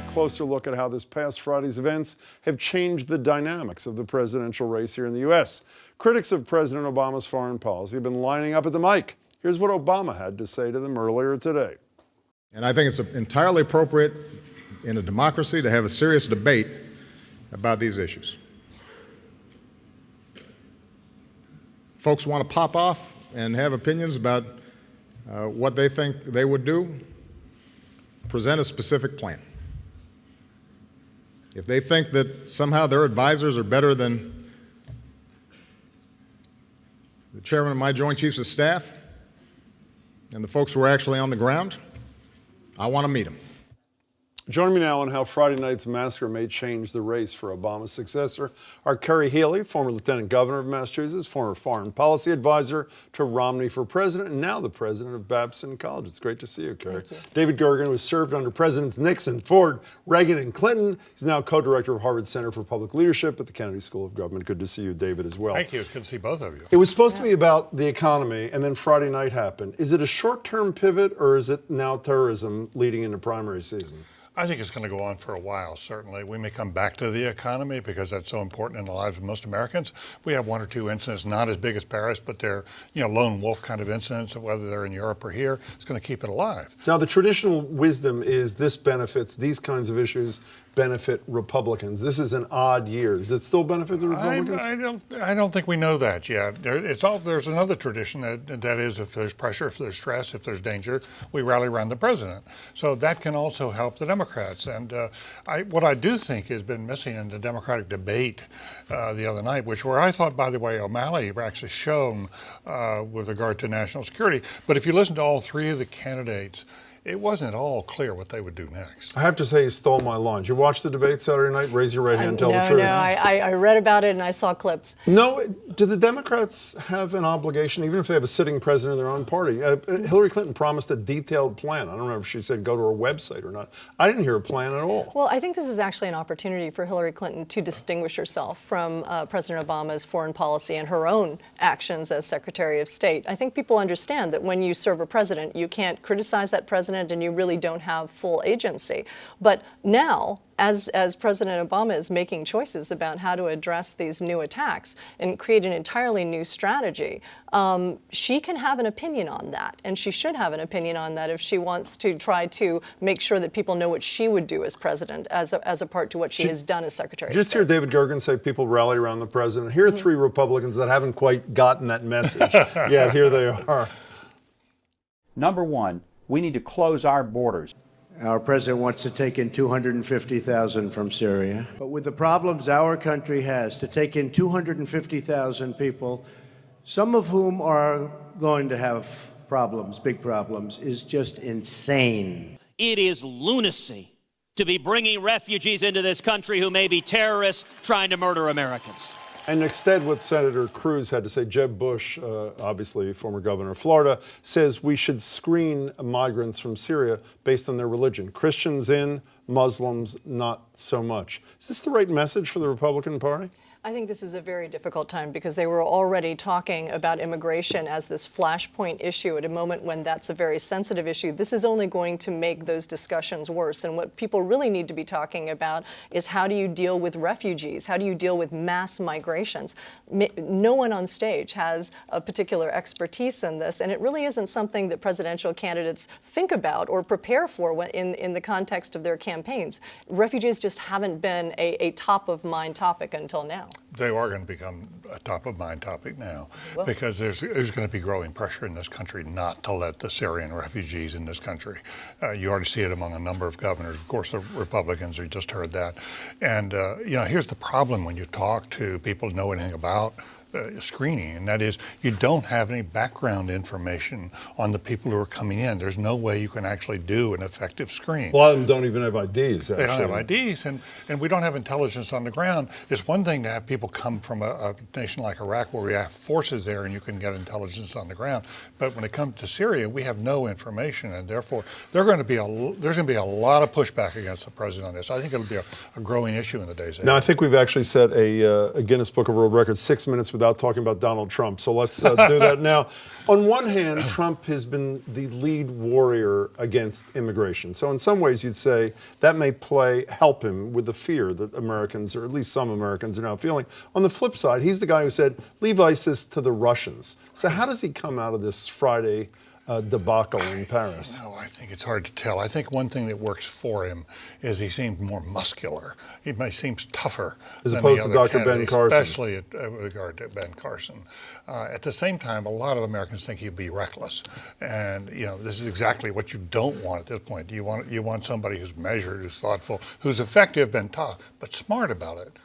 closer look at how this past Friday's events have changed the dynamics of the presidential race here in the U.S. Critics of President Obama's foreign policy have been lining up at the mic. Here's what Obama had to say to them earlier today. And I think it's entirely appropriate in a democracy to have a serious debate about these issues. Folks want to pop off and have opinions about what they think they would do. Present a specific plan. If they think that somehow their advisors are better than the chairman of my Joint Chiefs of Staff and the folks who are actually on the ground, I want to meet them. Joining me now on how Friday night's massacre may change the race for Obama's successor are Kerry Healey, former Lieutenant Governor of Massachusetts, former Foreign Policy Advisor to Romney for President, and now the President of Babson College. It's great to see you, Kerry. David Gergen, who has served under Presidents Nixon, Ford, Reagan, and Clinton. He's now co-director of Harvard Center for Public Leadership at the Kennedy School of Government. Good to see you, David, as well. Thank you. It's good to see both of you. It was supposed to be about the economy, and then Friday night happened. Is it a short-term pivot, or is it now terrorism leading into primary season? I think it's going to go on for a while, certainly. We may come back to the economy because that's so important in the lives of most Americans. We have one or two incidents, not as big as Paris, but they're, lone wolf kind of incidents, whether they're in Europe or here. It's going to keep it alive. Now, the traditional wisdom is these kinds of issues benefit Republicans. This is an odd year. Does it still benefit the Republicans? I don't think we know that yet. There's another tradition that is if there's pressure, if there's stress, if there's danger, we rally around the president. So that can also help the Democrats. And what I do think has been missing in the Democratic debate the other night, where I thought, by the way, O'Malley actually shone with regard to national security. But if you listen to all three of the candidates, it wasn't at all clear what they would do next. I have to say, you stole my lines. You watched the debate Saturday night? Raise your right hand and tell the truth. No, I read about it and I saw clips. No, do the Democrats have an obligation, even if they have a sitting president of their own party? Hillary Clinton promised a detailed plan. I don't know if she said go to her website or not. I didn't hear a plan at all. Well, I think this is actually an opportunity for Hillary Clinton to distinguish herself from President Obama's foreign policy and her own actions as Secretary of State. I think people understand that when you serve a president, you can't criticize that president and you really don't have full agency. But now, as President Obama is making choices about how to address these new attacks and create an entirely new strategy, she can have an opinion on that, and she should have an opinion on that if she wants to try to make sure that people know what she would do as president, as a part to what she has done as Secretary of State. Just hear David Gergen say people rally around the president. Here are three Republicans that haven't quite gotten that message yet. Here they are. Number one, we need to close our borders. Our president wants to take in 250,000 from Syria. But with the problems our country has, to take in 250,000 people, some of whom are going to have problems, big problems, is just insane. It is lunacy to be bringing refugees into this country who may be terrorists trying to murder Americans. And instead, what Senator Cruz had to say, Jeb Bush, obviously former governor of Florida, says we should screen migrants from Syria based on their religion. Christians in, Muslims not so much. Is this the right message for the Republican Party? I think this is a very difficult time because they were already talking about immigration as this flashpoint issue at a moment when that's a very sensitive issue. This is only going to make those discussions worse. And what people really need to be talking about is how do you deal with refugees? How do you deal with mass migrations? No one on stage has a particular expertise in this, and it really isn't something that presidential candidates think about or prepare for in the context of their campaigns. Refugees just haven't been a top-of-mind topic until now. They are going to become a top-of-mind topic now because there's going to be growing pressure in this country not to let the Syrian refugees in this country. You already see it among a number of governors. Of course, the Republicans, we just heard that. And, here's the problem when you talk to people who know anything about screening, and that is you don't have any background information on the people who are coming in. There's no way you can actually do an effective screen. A lot of them don't even have IDs, actually. They don't have IDs, and we don't have intelligence on the ground. It's one thing to have people come from a nation like Iraq where we have forces there and you can get intelligence on the ground. But when it comes to Syria, we have no information, and therefore there's going to be a lot of pushback against the president on this. I think it'll be a growing issue in the days ahead. Now, I think we've actually set a Guinness Book of World Records, 6 minutes without without talking about Donald Trump. So let's do that now. On one hand, Trump has been the lead warrior against immigration. So in some ways, you'd say that may help him with the fear that Americans, or at least some Americans, are now feeling. On the flip side, he's the guy who said, leave ISIS to the Russians. So how does he come out of this Friday debacle in Paris? No, I think it's hard to tell. I think one thing that works for him is he seems more muscular. He seems tougher as than opposed the to other Dr. Ben candidates, Carson. especially with regard to Ben Carson. At the same time, a lot of Americans think he'd be reckless, and this is exactly what you don't want at this point. You want somebody who's measured, who's thoughtful, who's effective, been tough, but smart about it.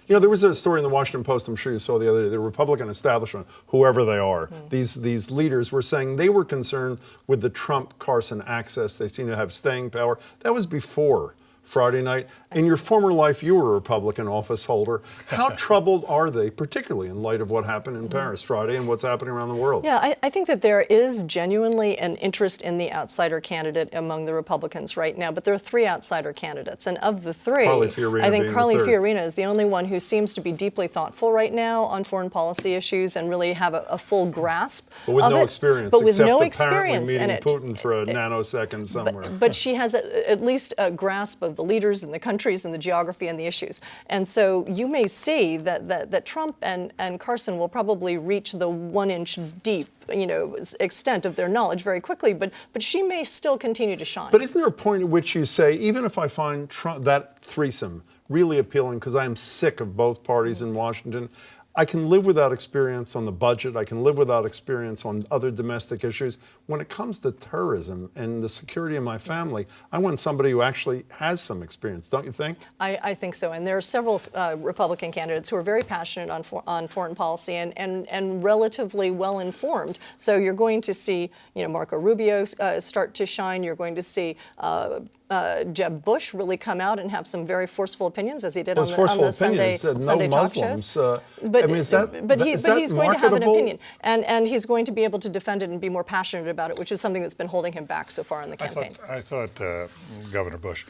There was a story in the Washington Post, I'm sure you saw the other day, the Republican establishment, whoever they are, these leaders were saying they were concerned with the Trump-Carson access. They seem to have staying power. That was before Friday night. In your former life, you were a Republican office holder. How troubled are they, particularly in light of what happened in Paris Friday and what's happening around the world? Yeah, I think that there is genuinely an interest in the outsider candidate among the Republicans right now, but there are three outsider candidates, and of the three, I think Carly Fiorina is the only one who seems to be deeply thoughtful right now on foreign policy issues and really have a full grasp but with of no it. experience, but with except no apparently experience meeting in it. Putin for a nanosecond somewhere. But she has at least a grasp of the leaders and the countries and the geography and the issues. And so you may see that Trump and Carson will probably reach the 1 inch deep extent of their knowledge very quickly, but she may still continue to shine. But isn't there a point at which you say, even if I find that threesome really appealing, because I am sick of both parties in Washington, I can live without experience on the budget. I can live without experience on other domestic issues. When it comes to terrorism and the security of my family, I want somebody who actually has some experience, don't you think? I think so. And there are several Republican candidates who are very passionate on foreign policy and relatively well informed. So you're going to see, Marco Rubio start to shine. You're going to see Jeb Bush really come out and have some very forceful opinions, as he did on the Sunday talk shows. But he's going to have an opinion, and he's going to be able to defend it and be more passionate about it, which is something that's been holding him back so far in the campaign. I thought Governor Bush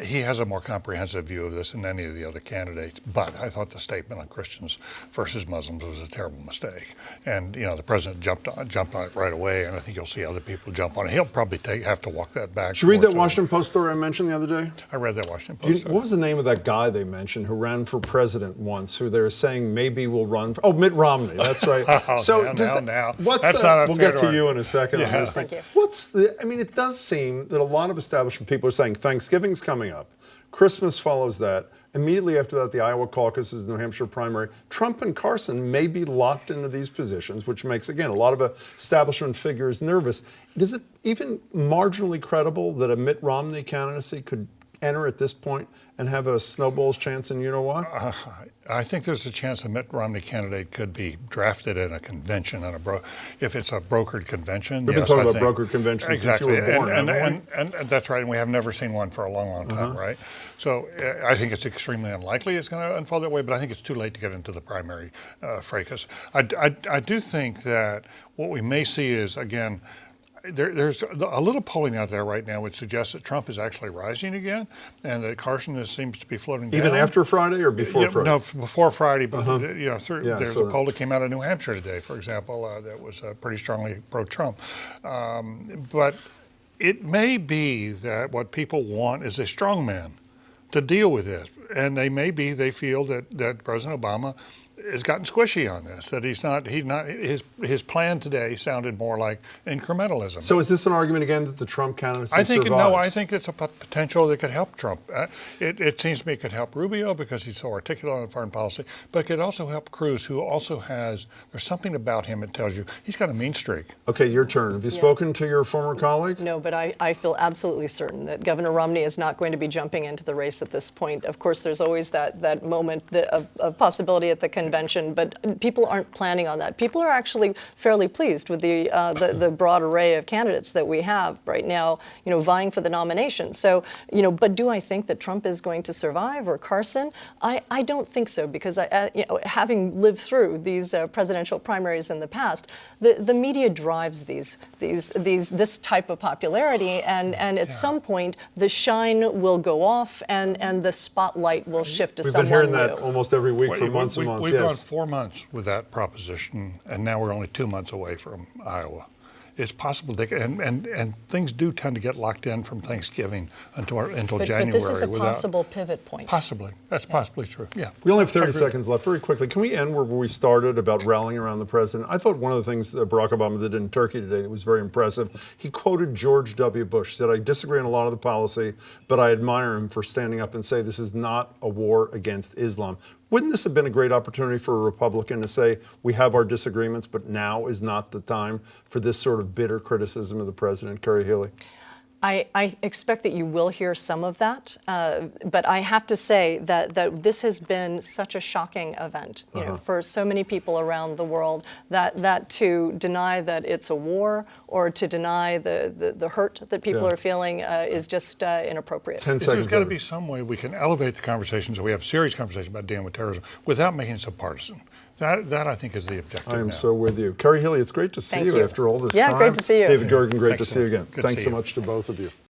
he has a more comprehensive view of this than any of the other candidates. But I thought the statement on Christians versus Muslims was a terrible mistake. And, the president jumped on it right away, and I think you'll see other people jump on it. He'll probably have to walk that back. Did you read that Washington Post story I mentioned the other day? I read that Washington Post story. What was the name of that guy they mentioned who ran for president once, who they're saying maybe will run for? Oh, Mitt Romney, that's right. Now. We'll get to you in a second on this thing. Thank you. It does seem that a lot of establishment people are saying Thanksgiving's coming up. Christmas follows that. Immediately after that, the Iowa caucuses, New Hampshire primary. Trump and Carson may be locked into these positions, which makes, again, a lot of establishment figures nervous. Is it even marginally credible that a Mitt Romney candidacy could enter at this point and have a snowball's chance in you-know-what? I think there's a chance a Mitt Romney candidate could be drafted in a convention, if it's a brokered convention. We've been talking about brokered conventions exactly. since you were born. And that's right, and we have never seen one for a long, long time, right? So I think it's extremely unlikely it's going to unfold that way, but I think it's too late to get into the primary fracas. I do think that what we may see is, again, there's a little polling out there right now which suggests that Trump is actually rising again, and that Carson seems to be floating down. Even after Friday or before Friday? No, before Friday. But there's a poll that came out of New Hampshire today, for example, that was pretty strongly pro-Trump. But it may be that what people want is a strong man to deal with this, and they feel that President Obama has gotten squishy on this, that his plan today sounded more like incrementalism. So is this an argument again that the Trump candidacy survives? No, I think it's a potential that could help Trump. It seems to me it could help Rubio because he's so articulate on foreign policy, but it could also help Cruz, who also there's something about him that tells you he's got a mean streak. Okay, your turn. Have you spoken to your former colleague? No, but I feel absolutely certain that Governor Romney is not going to be jumping into the race at this point. Of course, there's always that moment of possibility at the convention, but people aren't planning on that. People are actually fairly pleased with the broad array of candidates that we have right now, vying for the nomination. So, but do I think that Trump is going to survive or Carson? I don't think so, because having lived through these presidential primaries in the past, the media drives this type of popularity, and at some point the shine will go off and the spotlight will shift to someone new. We've been hearing that almost every week for months and months. gone Yes. 4 months with that proposition, and now we're only 2 months away from Iowa. It's possible, and things do tend to get locked in from Thanksgiving until January. But this is a without- possible pivot point. Possibly. That's possibly true, yeah. We only have 30 I agree. seconds left. Very quickly, can we end where we started about rallying around the president? I thought one of the things that Barack Obama did in Turkey today that was very impressive, he quoted George W. Bush. He said, I disagree on a lot of the policy, but I admire him for standing up and say this is not a war against Islam. Wouldn't this have been a great opportunity for a Republican to say, we have our disagreements, but now is not the time for this sort of bitter criticism of the president? Kerry Healy. I expect that you will hear some of that, but I have to say that this has been such a shocking event, you know, for so many people around the world, that to deny that it's a war or to deny the hurt that people are feeling is just inappropriate. 10 There's seconds. got to David. be some way we can elevate the conversation so we have serious conversations about dealing with terrorism without making it so partisan. That I think is the objective. I am now. so with you. Kerry Healy, it's great to see Thank you you. after all this Yeah, time. great to see you. David Gergen, great Thanks to see you again. Good to Thanks see so you. much to both of you.